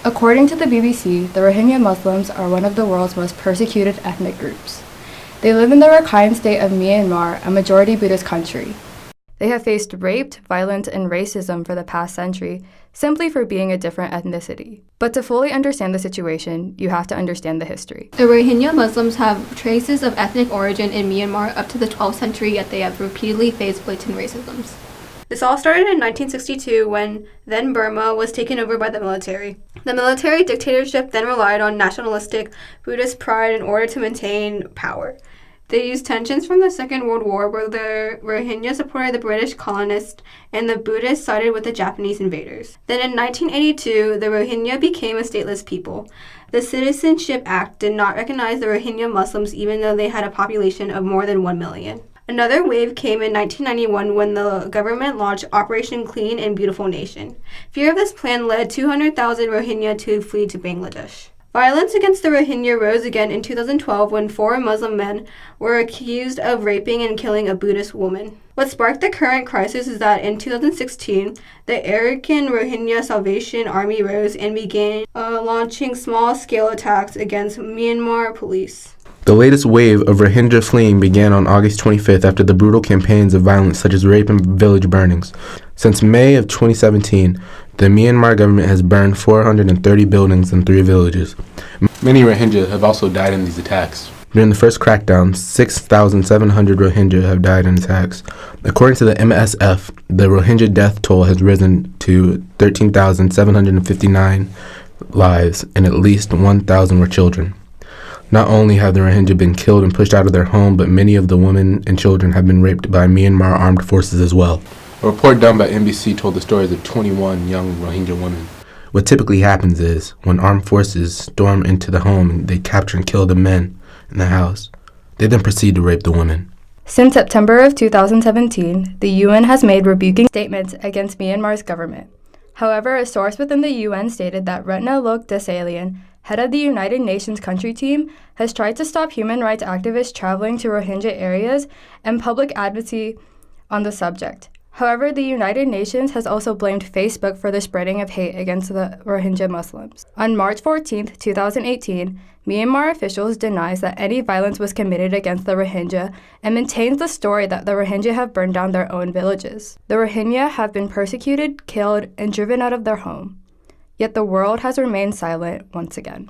According to the BBC, the Rohingya Muslims are one of the world's most persecuted ethnic groups. They live in the Rakhine state of Myanmar, a majority Buddhist country. They have faced rape, violence, and racism for the past century, simply for being a different ethnicity. But to fully understand the situation, you have to understand the history. The Rohingya Muslims have traces of ethnic origin in Myanmar up to the 12th century, yet they have repeatedly faced blatant racism. This all started in 1962 when then Burma was taken over by the military. The military dictatorship then relied on nationalistic Buddhist pride in order to maintain power. They used tensions from the Second World War, where the Rohingya supported the British colonists and the Buddhists sided with the Japanese invaders. Then in 1982, the Rohingya became a stateless people. The Citizenship Act did not recognize the Rohingya Muslims even though they had a population of more than 1 million. Another wave came in 1991 when the government launched Operation Clean and Beautiful Nation. Fear of this plan led 200,000 Rohingya to flee to Bangladesh. Violence against the Rohingya rose again in 2012 when 4 Muslim men were accused of raping and killing a Buddhist woman. What sparked the current crisis is that in 2016, the Arakan Rohingya Salvation Army rose and began launching small-scale attacks against Myanmar police. The latest wave of Rohingya fleeing began on August 25th after the brutal campaigns of violence such as rape and village burnings. Since May of 2017, the Myanmar government has burned 430 buildings in 3 villages. Many Rohingya have also died in these attacks. During the first crackdown, 6,700 Rohingya have died in attacks. According to the MSF, the Rohingya death toll has risen to 13,759 lives, and at least 1,000 were children. Not only have the Rohingya been killed and pushed out of their home, but many of the women and children have been raped by Myanmar armed forces as well. A report done by NBC told the stories of 21 young Rohingya women. What typically happens is, when armed forces storm into the home, they capture and kill the men in the house. They then proceed to rape the women. Since September of 2017, the UN has made rebuking statements against Myanmar's government. However, a source within the UN stated that Retna Lok Desalian, head of the United Nations country team, has tried to stop human rights activists traveling to Rohingya areas and public advocacy on the subject. However, the United Nations has also blamed Facebook for the spreading of hate against the Rohingya Muslims. On March 14, 2018, Myanmar officials denies that any violence was committed against the Rohingya and maintains the story that the Rohingya have burned down their own villages. The Rohingya have been persecuted, killed, and driven out of their home. Yet the world has remained silent once again.